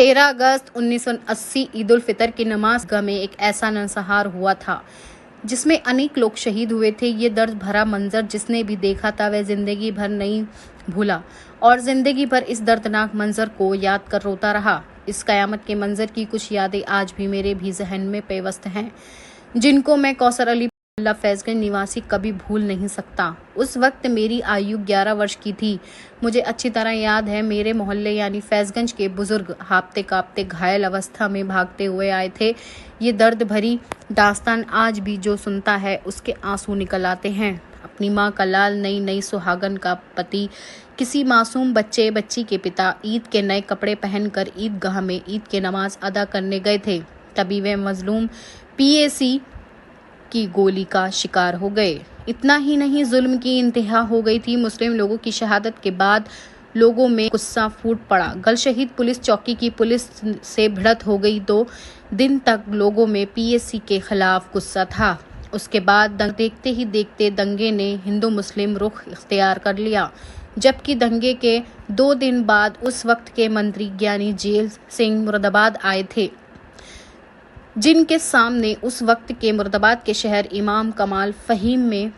13 अगस्त 1980 ईद उल फितर की नमाज गाह में एक ऐसा नरसंहार हुआ था जिसमें अनेक लोग शहीद हुए थे। ये दर्द भरा मंजर जिसने भी देखा था वह जिंदगी भर नहीं भूला और जिंदगी भर इस दर्दनाक मंजर को याद कर रोता रहा। इस कयामत के मंजर की कुछ यादें आज भी मेरे भी जहन में पेवस्त हैं, जिनको मैं कौसर अली फैजगंज निवासी कभी भूल नहीं सकता। उस वक्त मेरी आयु 11 वर्ष की थी। मुझे अच्छी तरह याद है, मेरे मोहल्ले यानी फैजगंज के बुजुर्ग हांफते कांपते घायल अवस्था में भागते हुए आए थे। ये दर्द भरी दास्तान आज भी जो सुनता है उसके आंसू निकल आते हैं। अपनी माँ का लाल, नई नई सुहागन का पति, किसी मासूम बच्चे बच्ची के पिता ईद के नए कपड़े पहनकर ईदगाह में ईद की नमाज अदा करने गए थे। तभी वे मजलूम पीएसी की गोली का शिकार हो गए। इतना ही नहीं, जुल्म की इंतहा हो गई थी। मुस्लिम लोगों की शहादत के बाद लोगों में गुस्सा फूट पड़ा। गल शहीद पुलिस चौकी की पुलिस से भिड़ंत हो गई। 2 दिन तक लोगों में पीएसी के खिलाफ गुस्सा था। उसके बाद देखते ही देखते दंगे ने हिंदू मुस्लिम रुख इख्तियार कर लिया। जबकि दंगे के 2 दिन बाद उस वक्त के मंत्री ज्ञानी जेल सिंह मुरादाबाद आए थे, जिनके सामने उस वक्त के मुरादाबाद के शहर इमाम कमाल फहीम में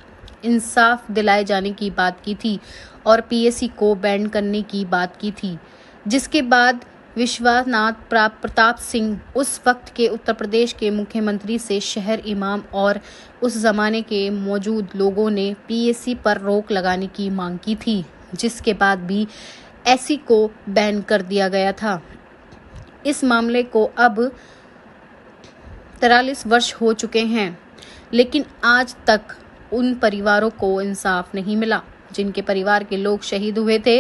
इंसाफ दिलाए जाने की बात की थी और पीएसी को बैन करने की बात की थी। जिसके बाद विश्वनाथ प्रताप सिंह, उस वक्त के उत्तर प्रदेश के मुख्यमंत्री, से शहर इमाम और उस जमाने के मौजूद लोगों ने पीएसी पर रोक लगाने की मांग की थी, जिसके बाद भी ऐसी को बैन कर दिया गया था। इस मामले को अब 43 वर्ष हो चुके हैं, लेकिन आज तक उन परिवारों को इंसाफ नहीं मिला जिनके परिवार के लोग शहीद हुए थे।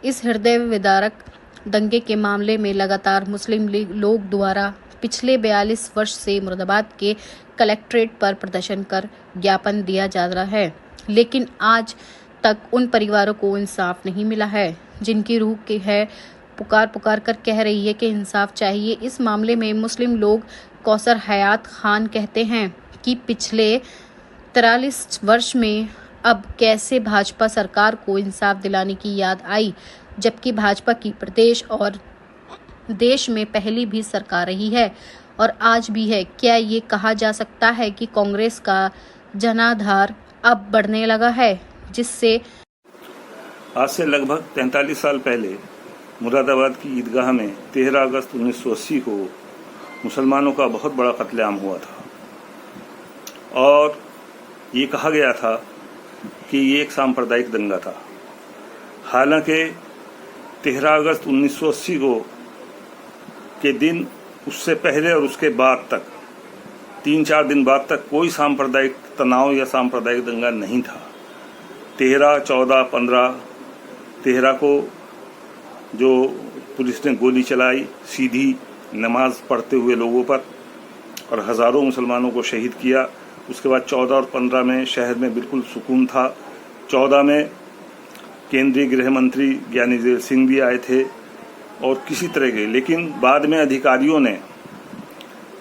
इस हृदय विदारक दंगे के मामले में लगातार मुस्लिम लीग लोग द्वारा पिछले 42 वर्ष से मुरादाबाद के कलेक्ट्रेट पर प्रदर्शन कर ज्ञापन दिया जा रहा है, लेकिन आज तक उन परिवारों को इंसाफ नहीं मिला है, जिनकी रूह की है पुकार कर कह रही है कि इंसाफ चाहिए। इस मामले में मुस्लिम लोग कौसर हयात खान कहते हैं कि पिछले 43 वर्ष में अब कैसे भाजपा सरकार को इंसाफ दिलाने की याद आई, जबकि भाजपा की प्रदेश और देश में पहले भी सरकार रही है और आज भी है। क्या ये कहा जा सकता है कि कांग्रेस का जनाधार अब बढ़ने लगा है, जिससे आज से लगभग 43 साल पहले मुरादाबाद की ईदगाह में 13 अगस्त 1980 को मुसलमानों का बहुत बड़ा कत्लेआम हुआ था और ये कहा गया था कि ये एक सांप्रदायिक दंगा था। हालांकि 13 अगस्त 1980 को के दिन, उससे पहले और उसके बाद तक 3-4 दिन बाद तक कोई सांप्रदायिक तनाव या सांप्रदायिक दंगा नहीं था। 13, 14, 15, 13 को जो पुलिस ने गोली चलाई सीधी नमाज पढ़ते हुए लोगों पर और हज़ारों मुसलमानों को शहीद किया। उसके बाद 14 और 15 में शहर में बिल्कुल सुकून था। 14 में केंद्रीय गृह मंत्री ज्ञानी जेल सिंह भी आए थे और किसी तरह के, लेकिन बाद में अधिकारियों ने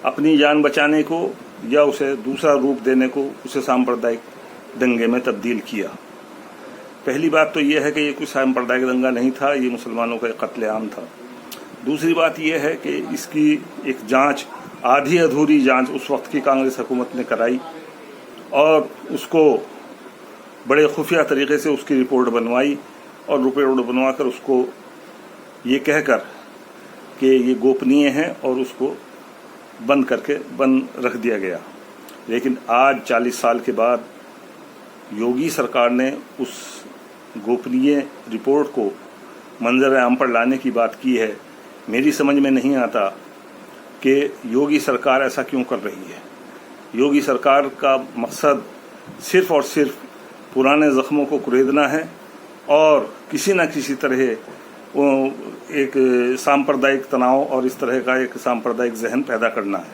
अपनी जान बचाने को या उसे दूसरा रूप देने को उसे सांप्रदायिक दंगे में तब्दील किया। पहली बात तो यह है कि ये कोई सांप्रदायिक दंगा नहीं था, ये मुसलमानों का एक कत्लेआम था। दूसरी बात यह है कि इसकी एक जांच, आधी अधूरी जांच उस वक्त की कांग्रेस हुकूमत ने कराई और उसको बड़े खुफिया तरीके से उसकी रिपोर्ट बनवाई और रिपोर्ट बनवाकर उसको ये कहकर कि ये गोपनीय है और उसको बंद रख दिया गया। लेकिन आज 40 साल के बाद योगी सरकार ने उस गोपनीय रिपोर्ट को मंजर आम पर लाने की बात की है। मेरी समझ में नहीं आता कि योगी सरकार ऐसा क्यों कर रही है। योगी सरकार का मकसद सिर्फ और सिर्फ पुराने जख्मों को कुरेदना है और किसी न किसी तरह एक सांप्रदायिक तनाव और इस तरह का एक सांप्रदायिक जहन पैदा करना है।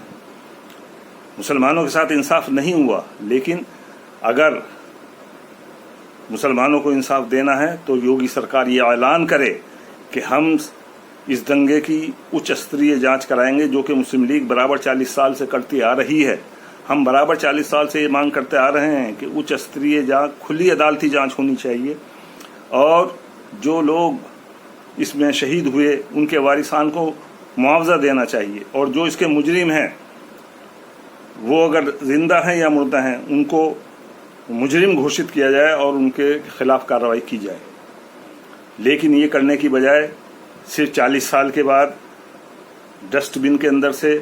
मुसलमानों के साथ इंसाफ नहीं हुआ, लेकिन अगर मुसलमानों को इंसाफ देना है तो योगी सरकार ये ऐलान करे कि हम इस दंगे की उच्च स्तरीय जांच कराएंगे, जो कि मुस्लिम लीग बराबर 40 साल से करती आ रही है। हम बराबर 40 साल से ये मांग करते आ रहे हैं कि उच्च स्तरीय जांच, खुली अदालती जांच होनी चाहिए और जो लोग इसमें शहीद हुए उनके वारिसान को मुआवजा देना चाहिए और जो इसके मुजरिम हैं वो अगर जिंदा हैं या मुर्दा हैं उनको मुजरिम घोषित किया जाए और उनके खिलाफ कार्रवाई की जाए। लेकिन ये करने की बजाय सिर्फ 40 साल के बाद डस्टबिन के अंदर से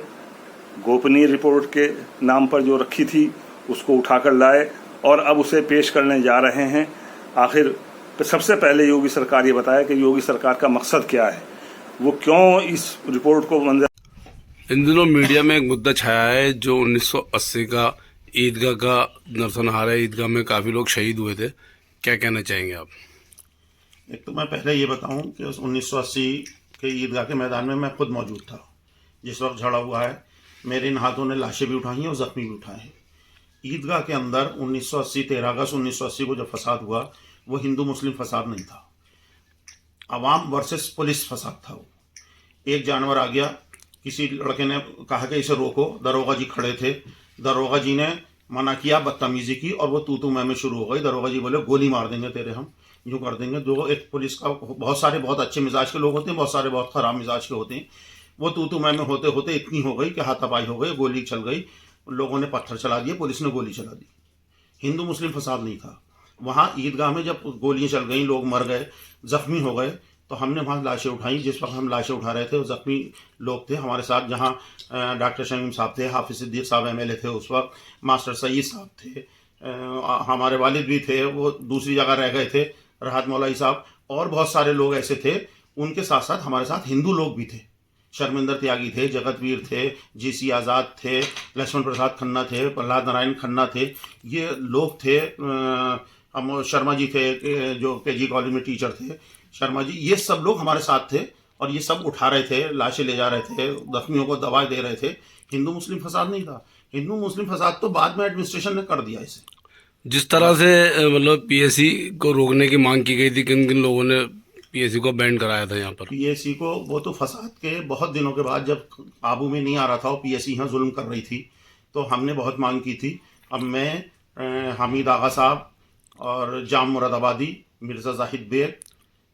गोपनीय रिपोर्ट के नाम पर जो रखी थी उसको उठाकर लाए और अब उसे पेश करने जा रहे हैं। आखिर सबसे पहले योगी सरकार ये बताए कि योगी सरकार का मकसद क्या है, वो क्यों इस रिपोर्ट को मंजूर। इन दिनों मीडिया में एक मुद्दा छाया है जो 1980 का ईदगाह का नरसंहार है। ईदगाह में काफ़ी लोग शहीद हुए थे, क्या कहना चाहेंगे आप? एक तो मैं पहले ये बताऊं कि उस 1980 के ईदगाह के मैदान में मैं खुद मौजूद था जिस वक्त झड़ा हुआ है। मेरे इन हाथों ने लाशें भी उठाई हैं और जख्मी भी उठाए हैं। ईदगाह के अंदर 1980 13 अगस्त 1980 को जब फसाद हुआ वो हिंदू मुस्लिम फसाद नहीं था, अवाम वर्सेस पुलिस फसाद था। वो एक जानवर आ गया, किसी लड़के ने कहा कि इसे रोको, दरोगा जी खड़े थे, दरोगा जी ने मना किया, बदतमीजी की और वो तू मैं शुरू हो गई। दरोगा जी बोले गोली मार देंगे तेरे, हम यूँ कर देंगे। जो एक पुलिस का बहुत सारे बहुत अच्छे मिजाज के लोग होते हैं, बहुत सारे बहुत खराब मिजाज के होते हैं। वो तू मैं होते होते इतनी हो गई कि हाथापाई हो गई, गोली चल गई, लोगों ने पत्थर चला दिए, पुलिस ने गोली चला दी। हिंदू मुस्लिम फसाद नहीं था वहाँ। ईदगाह में जब गोलियां चल गई, लोग मर गए, जख्मी हो गए, तो हमने वहाँ लाशें उठाई। जिस वक्त हम लाशें उठा रहे थे वो जख्मी लोग थे हमारे साथ, जहाँ डॉक्टर शमीम साहब थे, हाफिज सिद्दीक साहब MLA थे उस वक्त, मास्टर सईद साहब थे, हमारे वालिद भी थे, वो दूसरी जगह रह गए थे, राहत मौलाई साहब, और बहुत सारे लोग ऐसे थे। उनके साथ साथ हमारे साथ हिंदू लोग भी थे, शर्मिंदर त्यागी थे, जगतवीर थे, GC आज़ाद थे, लक्ष्मण प्रसाद खन्ना थे, प्रहलाद नारायण खन्ना थे, ये लोग थे। हम शर्मा जी थे जो KG कॉलेज में टीचर थे, शर्मा जी, ये सब लोग हमारे साथ थे और ये सब उठा रहे थे, लाशें ले जा रहे थे, जख्मियों को दवाएं दे रहे थे। हिंदू मुस्लिम फसाद नहीं था। हिंदू मुस्लिम फसाद तो बाद में एडमिनिस्ट्रेशन ने कर दिया इसे। जिस तरह से मतलब PSC को रोकने की मांग की गई थी, किन किन लोगों ने PSC को बैन कराया था यहाँ पर? PSC को वो तो फसाद के बहुत दिनों के बाद जब काबू में नहीं आ रहा था और PSC यहाँ जुल्म कर रही थी तो हमने बहुत मांग की थी। अब मैं, हामिद आगा साहब और जाम मुरादाबादी, मिर्ज़ा जाहिद बेग,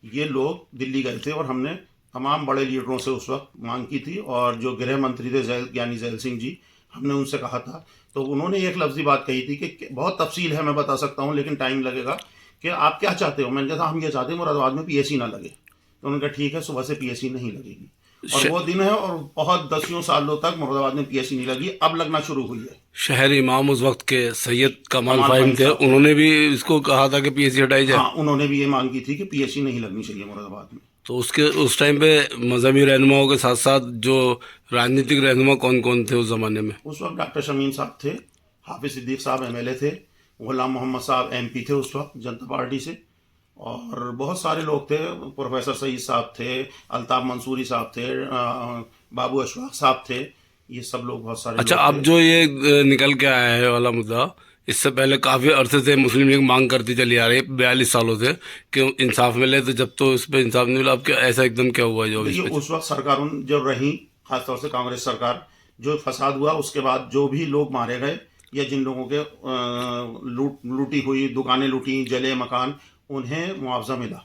ये लोग दिल्ली गए थे और हमने तमाम बड़े लीडरों से उस वक्त मांग की थी। और जो गृह मंत्री थे ज्ञानी जैल सिंह जी, हमने उनसे कहा था तो उन्होंने एक लफ्ज़ी बात कही थी कि बहुत तफसील है, मैं बता सकता हूँ लेकिन टाइम लगेगा, कि आप क्या चाहते हो। मैंने कहा हम ये चाहते हैं मुरादाबाद में PSC ना लगे। तो उन्होंने कहा ठीक है, सुबह से PSC नहीं लगेगी। और वो दिन है और बहुत दसियों सालों तक मुरादाबाद में PSC नहीं लगी, अब लगना शुरू हुई है। शहर इमाम उस वक्त के सैयद कमाल फाहिम थे, उन्होंने भी इसको कहा था कि PSC हटाई जाए। हाँ, उन्होंने भी ये मांग की थी कि PSC नहीं लगनी चाहिए मुरादाबाद में। तो उस टाइम पे मजहबी रहनुमाओं के साथ साथ जो राजनीतिक रहनुमा कौन कौन थे उस जमाने में? उस वक्त डॉक्टर शमीम साहब थे, हाफिज सिद्दीक साहब MLA थे, गुलाम मोहम्मद साहब MP थे उस वक्त जनता पार्टी से, और बहुत सारे लोग थे, प्रोफेसर सईद साहब थे, अल्ताफ मंसूरी साहब थे, बाबू अशफाक साहब थे, ये सब लोग बहुत सारे। अच्छा, अब जो ये निकल के आया है वाला मुद्दा, इससे पहले काफ़ी अरसे से मुस्लिम लीग मांग करती चली आ रही है, 42 सालों से, कि इंसाफ मिले, तो जब तो इस पर इंसाफ नहीं मिला, अब क्या ऐसा एकदम क्या हुआ जो उस वक्त सरकारों जो रही, खासतौर से कांग्रेस सरकार, जो फसाद हुआ उसके बाद जो भी लोग मारे गए या जिन लोगों के लूटी हुई दुकानें लूटी, जले मकान, उन्हें मुआवजा मिला।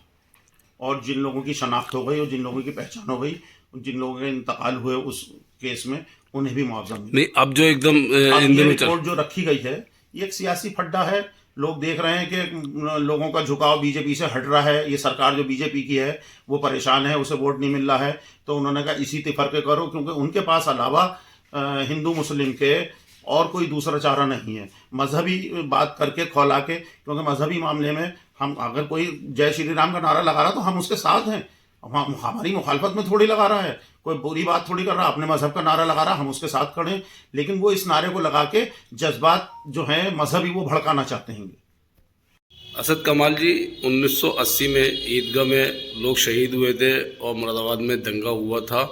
और जिन लोगों की शनाख्त हो गई और जिन लोगों की पहचान हो गई, जिन लोगों के इंतकाल हुए उस केस में, उन्हें भी मुआवजा मिला। नहीं, अब जो एकदम रिपोर्ट जो रखी गई है ये एक सियासी फड्डा है। लोग देख रहे हैं कि लोगों का झुकाव बीजेपी से हट रहा है, ये सरकार जो बीजेपी की है वो परेशान है, उसे वोट नहीं मिल रहा है, तो उन्होंने कहा इसी तफरके करो, क्योंकि उनके पास अलावा हिंदू मुस्लिम के और कोई दूसरा चारा नहीं है। मजहबी बात करके खौला के, क्योंकि मजहबी मामले में हम अगर कोई जय श्री राम का नारा लगा रहा तो हम उसके साथ हैं, हमारी मुखालफत में थोड़ी लगा रहा है, कोई बुरी बात थोड़ी कर रहा, अपने मजहब का नारा लगा रहा, हम उसके साथ खड़े हैं। लेकिन वो इस नारे को लगा के जज्बात जो हैं मजहबी वो भड़काना चाहते हैं। असद कमाल जी, 1980 में ईदगाह में लोग शहीद हुए थे और मुरादाबाद में दंगा हुआ था।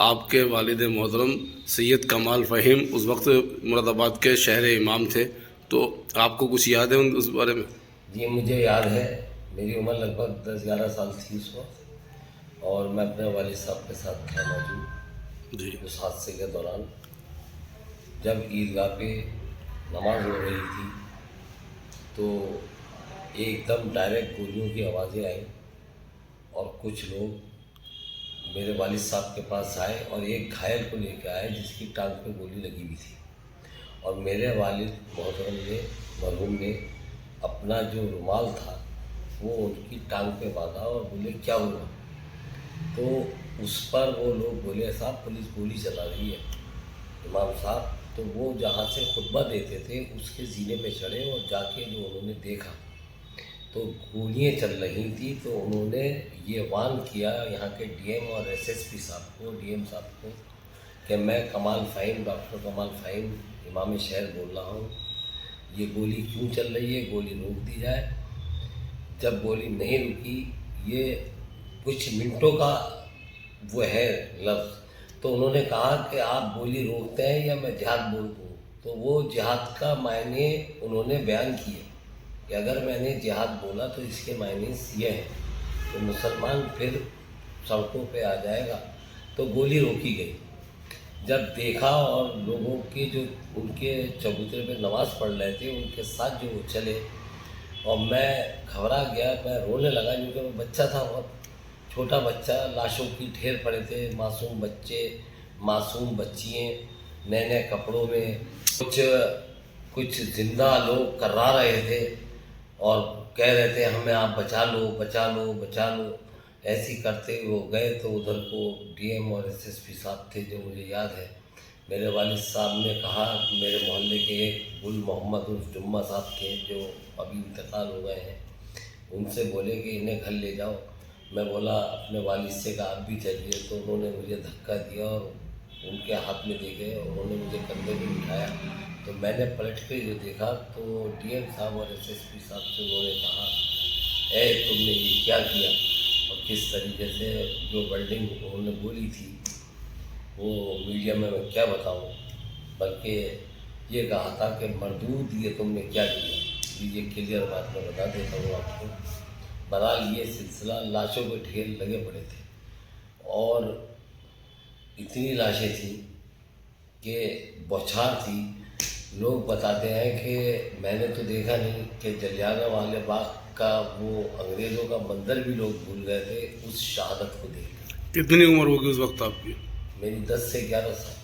आपके वालिद मोहतरम सैयद कमाल फ़हीम उस वक्त मुरादाबाद के शहर इमाम थे, तो आपको कुछ याद है उस बारे में? जी, मुझे याद है। मेरी उम्र लगभग 10-11 साल थी उस वक्त, और मैं अपने वालिद साहब के साथ था मौजूद जी। उस हादसे के दौरान। जब ईदगाह पे नमाज हो रही थी तो एकदम डायरेक्ट गोलियों की आवाज़ें आई और कुछ लोग मेरे वालिद साहब के पास आए और एक घायल को लेकर आए जिसकी टांग पे गोली लगी हुई थी। और मेरे वालिद मोहतरम ने, मरहूम ने, अपना जो रुमाल था वो उनकी टांग पे बांधा और बोले क्या हुआ। तो उस पर वो लोग बोले साहब पुलिस गोली चला रही है इमाम साहब। तो वो जहाँ से खुतबा देते थे उसके सीने पे चढ़े और जाके जो उन्होंने देखा तो गोलियाँ चल रही थी। तो उन्होंने ये वार्न किया यहाँ के डीएम और एसएसपी साहब को, डीएम साहब को, कि मैं कमाल फ़हीम, डॉक्टर कमाल फ़हीम इमाम शहर बोल रहा हूँ, ये गोली क्यों चल रही है, गोली रोक दी जाए। जब गोली नहीं रुकी, ये कुछ मिनटों का वो है लफ्ज़, तो उन्होंने कहा कि आप गोली रोकते हैं या मैं जिहाद बोल दूँ। तो वो जिहाद का मायने उन्होंने बयान किए कि अगर मैंने जिहाद बोला तो इसके मायने ये हैं तो मुसलमान फिर सड़कों पे आ जाएगा। तो गोली रोकी गई। जब देखा और लोगों के जो उनके चबूतरे पे नमाज़ पढ़ रहे थे उनके साथ जो वो चले और मैं घबरा गया, मैं रोने लगा क्योंकि मैं बच्चा था, बहुत छोटा बच्चा, लाशों की ढेर पड़े थे, मासूम बच्चे, मासूम बच्चियाँ नए नए कपड़ों में, कुछ जिंदा लोग कर्रा रहे थे और कह रहे थे हमें आप बचा लो बचा लो बचा लो। ऐसी करते वो गए तो उधर को डीएम और एसएसपी साहब थे जो मुझे याद है। मेरे वालिद साहब ने कहा, मेरे मोहल्ले के एक गुल मोहम्मद उर्फ जुम्मा साहब थे जो अभी इंतकाल हो गए हैं, उनसे बोले कि इन्हें घर ले जाओ। मैं बोला अपने वालिद से कहा आप भी चलिए। तो उन्होंने मुझे धक्का दिया और उनके हाथ में दे गए और उन्होंने मुझे कंधे पे उठाया। तो मैंने पलट के जो देखा तो डीएम साहब और एसएसपी साहब से उन्होंने कहा तुमने ये क्या किया। और किस तरीके से जो बिल्डिंग उन्होंने बोली थी वो मीडिया में मैं क्या बताऊं, बल्कि ये कहा था कि मरदूद ये तुमने क्या किया। ये क्लियर बात मैं बता देता हूँ आपको। बहरहाल ये सिलसिला लाशों के ढेर लगे पड़े थे और इतनी लाशें थी कि बौछार थी। लोग बताते हैं कि मैंने तो देखा नहीं कि जलियांवाला वाले बाग का वो अंग्रेज़ों का मंदिर भी लोग भूल गए थे उस शहादत को देख। कितनी उम्र होगी उस वक्त आपकी? मेरी 10 से 11 साल।